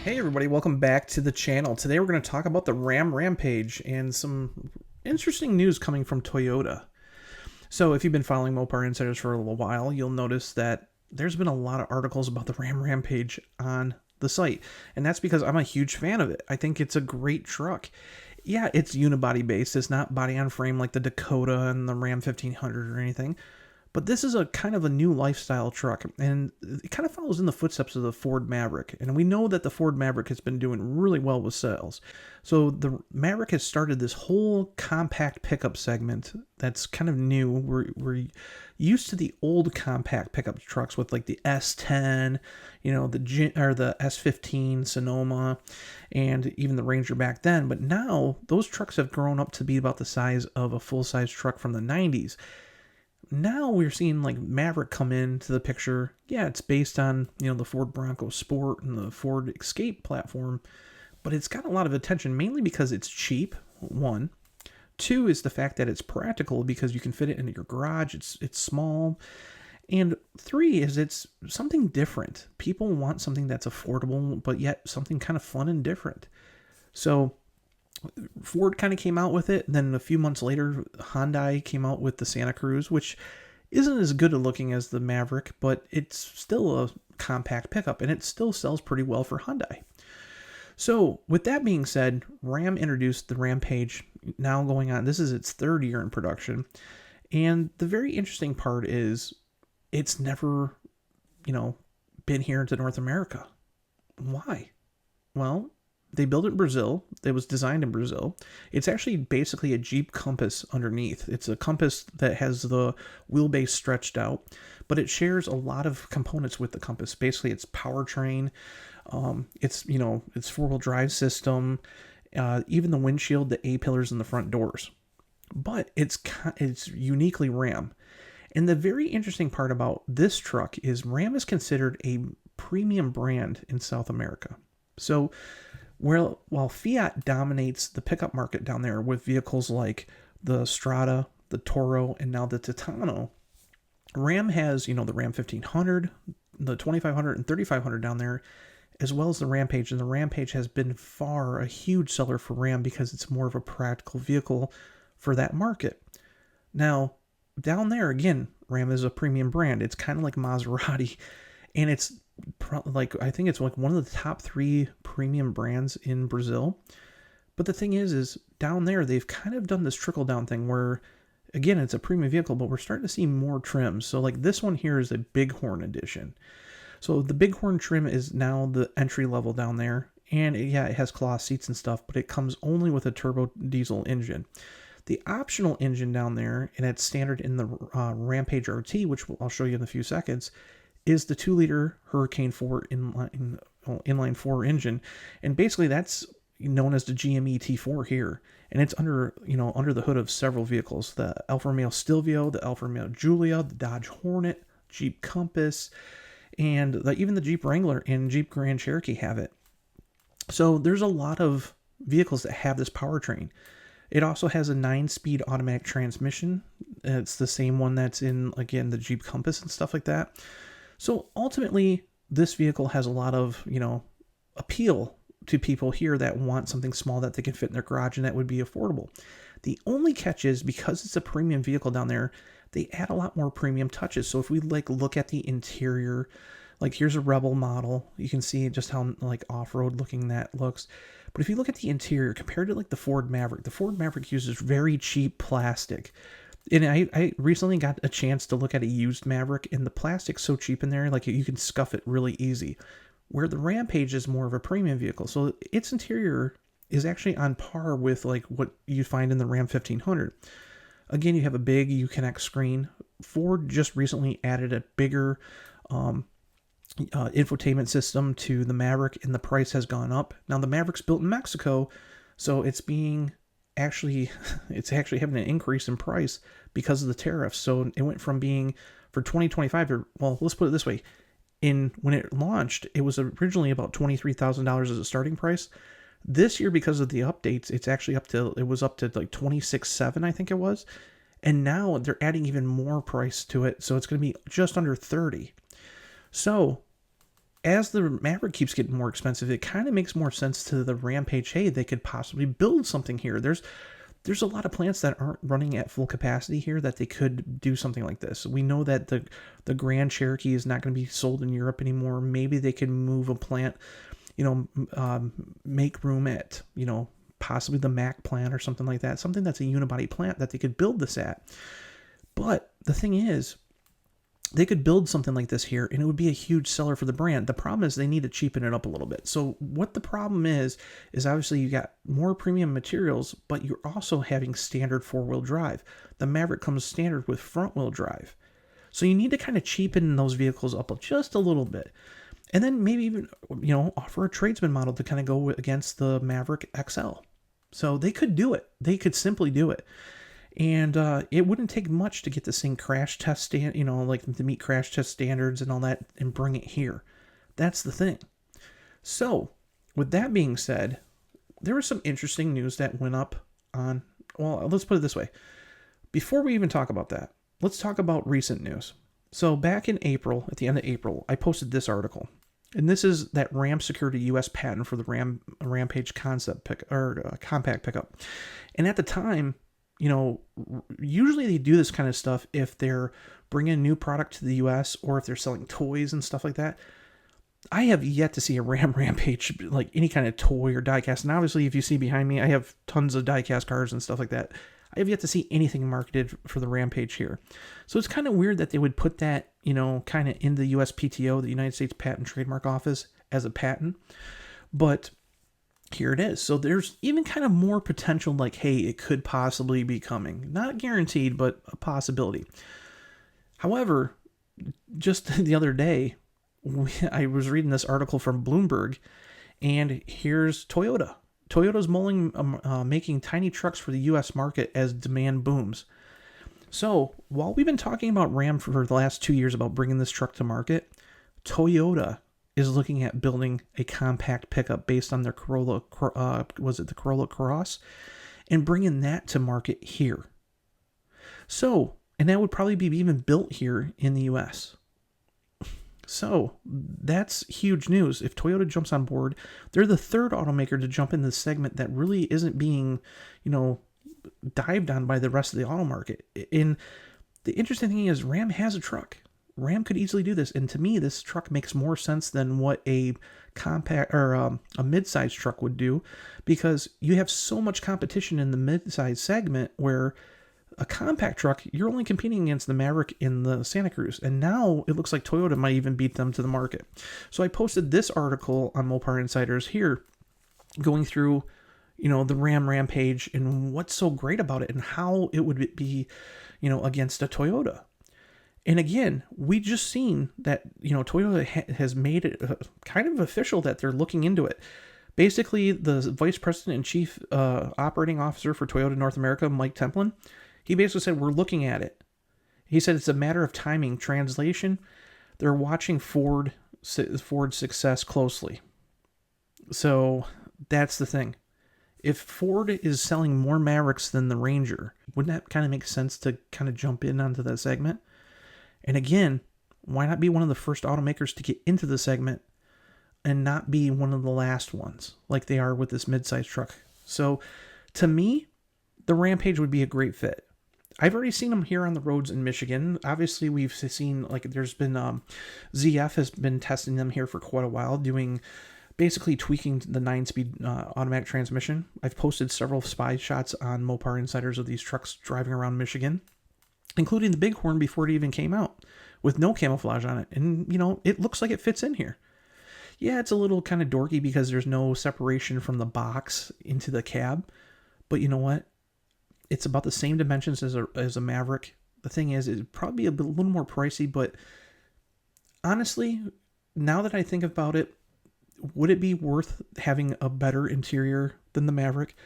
Hey everybody, welcome back to the channel. Today we're going to talk about the Ram Rampage and some interesting news coming from Toyota. So if you've been following Mopar Insiders for a little while, you'll notice that there's been a lot of articles about the Ram Rampage on the site. And that's because I'm a huge fan of it. I think it's a great truck. Yeah, it's unibody based. It's not body on frame like the Dakota and the Ram 1500 or anything. But this is a kind of a new lifestyle truck, and it kind of follows in the footsteps of the Ford Maverick. And we know that the Ford Maverick has been doing really well with sales. So the Maverick has started this whole compact pickup segment that's kind of new. We're used to the old compact pickup trucks with like the S10, the S15 Sonoma, and even the Ranger back then. But now those trucks have grown up to be about the size of a full-size truck from the 90s. Now we're seeing like Maverick come into the picture. Yeah, it's based on, the Ford Bronco Sport and the Ford Escape platform, but it's got a lot of attention mainly because it's cheap, one. Two is the fact that it's practical because you can fit it into your garage. It's small. And three is it's something different. People want something that's affordable, but yet something kind of fun and different. So Ford kind of came out with it. Then a few months later, Hyundai came out with the Santa Cruz, which isn't as good looking as the Maverick, but it's still a compact pickup, and it still sells pretty well for Hyundai. So with that being said, Ram introduced the Rampage, now going on, this is its third year in production. And the very interesting part is it's never, been here to North America. Why? Well, they built it in Brazil. It was designed in Brazil. It's actually basically a Jeep Compass underneath. It's a Compass that has the wheelbase stretched out, but it shares a lot of components with the Compass. Basically, it's powertrain, its four-wheel drive system, even the windshield, the A-pillars, and the front doors. But it's uniquely Ram. And the very interesting part about this truck is Ram is considered a premium brand in South America. So while Fiat dominates the pickup market down there with vehicles like the Strada, the Toro, and now the Titano, Ram has, the Ram 1500, the 2500 and 3500 down there, as well as the Rampage. And the Rampage has been far a huge seller for Ram because it's more of a practical vehicle for that market. Now, down there, again, Ram is a premium brand. It's kind of like Maserati, and it's I think it's like one of the top 3 premium brands in Brazil. But the thing is down there they've kind of done this trickle down thing where, again, it's a premium vehicle, but we're starting to see more trims. So like this one here is a Bighorn edition. So the Bighorn trim is now the entry level down there, and it has cloth seats and stuff, but it comes only with a turbo diesel engine. The optional engine down there, and it's standard in the Rampage RT, which I'll show you in a few seconds, is the 2-liter Hurricane 4 inline 4 engine. And basically that's known as the GME T4 here. And it's under the hood of several vehicles. The Alfa Romeo Stelvio, the Alfa Romeo Giulia, the Dodge Hornet, Jeep Compass, and even the Jeep Wrangler and Jeep Grand Cherokee have it. So there's a lot of vehicles that have this powertrain. It also has a 9-speed automatic transmission. It's the same one that's in, again, the Jeep Compass and stuff like that. So ultimately, this vehicle has a lot of, appeal to people here that want something small that they can fit in their garage and that would be affordable. The only catch is because it's a premium vehicle down there, they add a lot more premium touches. So if we look at the interior, like here's a Rebel model, you can see just how off-road looking that looks. But if you look at the interior compared to the Ford Maverick uses very cheap plastic. And I recently got a chance to look at a used Maverick, and the plastic's so cheap in there, you can scuff it really easy. Where the Rampage is more of a premium vehicle, so its interior is actually on par with what you find in the Ram 1500. Again, you have a big Uconnect screen. Ford just recently added a bigger infotainment system to the Maverick, and the price has gone up. Now the Maverick's built in Mexico, so it's actually having an increase in price because of the tariffs. So it went from being, for 2025, let's put it this way, when it launched, it was originally about $23,000 as a starting price. This year, because of the updates, it's actually up to $26,700, I think it was. And now they're adding even more price to it, so it's going to be just under $30,000. So as the Maverick keeps getting more expensive, it kind of makes more sense to the Rampage. Hey, they could possibly build something here. There's a lot of plants that aren't running at full capacity here that they could do something like this. We know that the Grand Cherokee is not going to be sold in Europe anymore. Maybe they can move a plant, make room at, possibly the Mac plant or something like that. Something that's a unibody plant that they could build this at. But the thing is, they could build something like this here, and it would be a huge seller for the brand. The problem is they need to cheapen it up a little bit. So what the problem is obviously you got more premium materials, but you're also having standard four-wheel drive. The Maverick comes standard with front-wheel drive. So you need to kind of cheapen those vehicles up just a little bit. And then maybe even, offer a tradesman model to kind of go against the Maverick XL. So they could do it. They could simply do it. And it wouldn't take much to get this thing crash test to meet crash test standards and all that and bring it here. That's the thing. So with that being said, there was some interesting news that went up on, well, let's put it this way. Before we even talk about that, let's talk about recent news. So back in April, at the end of April, I posted this article. And this is that Ram secured a U.S. patent for the Rampage compact pickup. And at the time, usually they do this kind of stuff if they're bringing a new product to the U.S. or if they're selling toys and stuff like that. I have yet to see a Rampage, like any kind of toy or diecast. And obviously, if you see behind me, I have tons of diecast cars and stuff like that. I have yet to see anything marketed for the Rampage here. So it's kind of weird that they would put that, kind of in the USPTO, the United States Patent and Trademark Office, as a patent. But here it is. So there's even kind of more potential, like, hey, it could possibly be coming. Not guaranteed, but a possibility. However, just the other day, I was reading this article from Bloomberg, and here's Toyota. Toyota's making tiny trucks for the U.S. market as demand booms. So while we've been talking about Ram for the last 2 years about bringing this truck to market, Toyota is looking at building a compact pickup based on their Corolla, the Corolla Cross, and bringing that to market here. So, and that would probably be even built here in the U.S. So that's huge news. If Toyota jumps on board, they're the third automaker to jump in this segment that really isn't being, dived on by the rest of the auto market. And the interesting thing is Ram has a truck. Ram could easily do this. And to me, this truck makes more sense than what a compact or a mid-size truck would do, because you have so much competition in the mid-size segment where a compact truck, you're only competing against the Maverick and the Santa Cruz. And now it looks like Toyota might even beat them to the market. So I posted this article on Mopar Insiders here going through, the Rampage and what's so great about it and how it would be, against a Toyota. And again, we just seen that, Toyota has made it kind of official that they're looking into it. Basically, the vice president and chief operating officer for Toyota North America, Mike Templin, he basically said, we're looking at it. He said it's a matter of timing. Translation, they're watching Ford's success closely. So that's the thing. If Ford is selling more Mavericks than the Ranger, wouldn't that kind of make sense to kind of jump in onto that segment? And again, why not be one of the first automakers to get into the segment and not be one of the last ones like they are with this midsize truck? So to me, the Rampage would be a great fit. I've already seen them here on the roads in Michigan. Obviously, we've seen, there's been, ZF has been testing them here for quite a while, basically tweaking the 9-speed automatic transmission. I've posted several spy shots on Mopar Insiders of these trucks driving around Michigan, including the Bighorn before it even came out, with no camouflage on it. And, it looks like it fits in here. Yeah, it's a little kind of dorky because there's no separation from the box into the cab. But you know what? It's about the same dimensions as a Maverick. The thing is, it'd probably be a little more pricey, but honestly, now that I think about it, would it be worth having a better interior than the Maverick?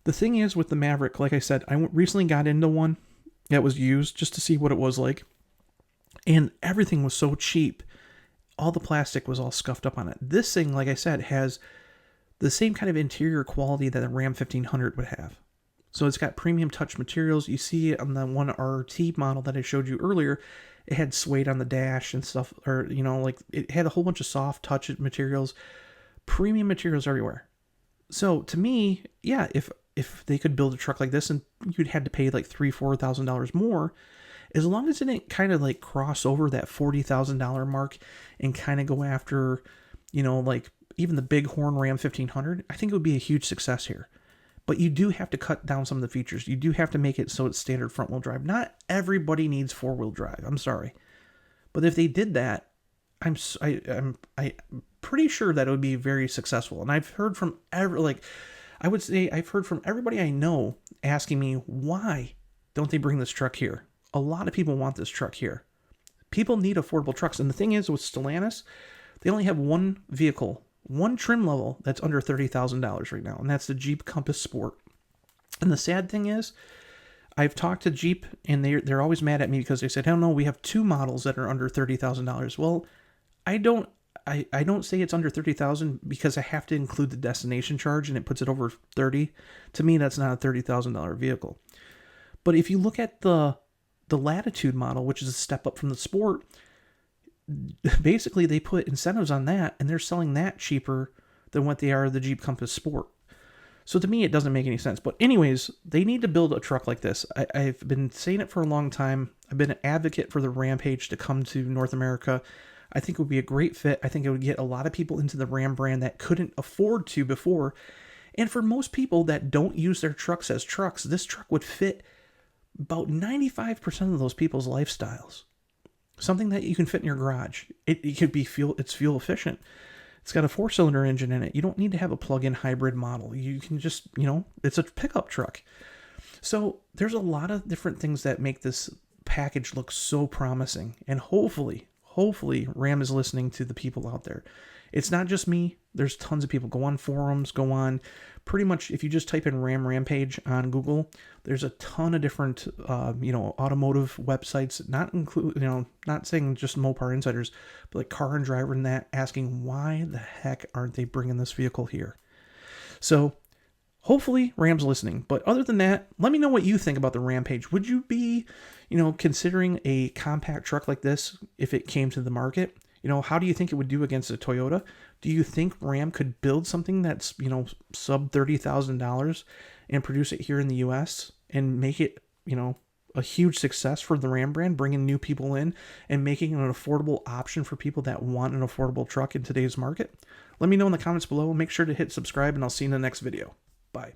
The thing is with the Maverick, like I said, I recently got into one that was used just to see what it was like. And everything was so cheap. All the plastic was all scuffed up on it. This thing, like I said, has the same kind of interior quality that a Ram 1500 would have. So it's got premium touch materials. You see it on the one RT model that I showed you earlier. It had suede on the dash and stuff, or, you know, like it had a whole bunch of soft touch materials, premium materials everywhere. So to me, yeah, if they could build a truck like this and you'd had to pay like $3,000-$4,000 more, as long as it didn't kind of like cross over that $40,000 mark and kind of go after, you know, like even the big horn Ram 1500, I think it would be a huge success here. But you do have to cut down some of the features. You do have to make it so it's standard front wheel drive. Not everybody needs 4-wheel drive. I'm sorry, but if they did that, I'm pretty sure that it would be very successful. And I've heard from I've heard from everybody I know asking me, why don't they bring this truck here? A lot of people want this truck here. People need affordable trucks. And the thing is, with Stellantis, they only have one vehicle, one trim level that's under $30,000 right now, and that's the Jeep Compass Sport. And the sad thing is, I've talked to Jeep, and they're always mad at me because they said, "Oh no, we have two models that are under $30,000." Well, I don't say it's under $30,000 because I have to include the destination charge, and it puts it over 30. To me, that's not a $30,000 vehicle. But if you look at the Latitude model, which is a step up from the Sport, basically they put incentives on that, and they're selling that cheaper than what they are the Jeep Compass Sport. So to me, it doesn't make any sense. But anyways, they need to build a truck like this. I've been saying it for a long time. I've been an advocate for the Rampage to come to North America. I think it would be a great fit. I think it would get a lot of people into the Ram brand that couldn't afford to before. And for most people that don't use their trucks as trucks, this truck would fit about 95% of those people's lifestyles. Something that you can fit in your garage. It could be it's fuel efficient. It's got a 4-cylinder engine in it. You don't need to have a plug-in hybrid model. You can just, it's a pickup truck. So there's a lot of different things that make this package look so promising. And hopefully Ram is listening to the people out there. It's not just me. There's tons of people. Go on forums, go on pretty much, if you just type in Ram Rampage on Google, there's a ton of different, automotive websites, not saying just Mopar insiders, but like Car and Driver and that, asking why the heck aren't they bringing this vehicle here? So hopefully Ram's listening. But other than that, let me know what you think about the Rampage. Would you be, considering a compact truck like this if it came to the market? How do you think it would do against a Toyota? Do you think Ram could build something that's, sub $30,000 and produce it here in the U.S. and make it, a huge success for the Ram brand, bringing new people in and making it an affordable option for people that want an affordable truck in today's market? Let me know in the comments below. Make sure to hit subscribe, and I'll see you in the next video. Bye.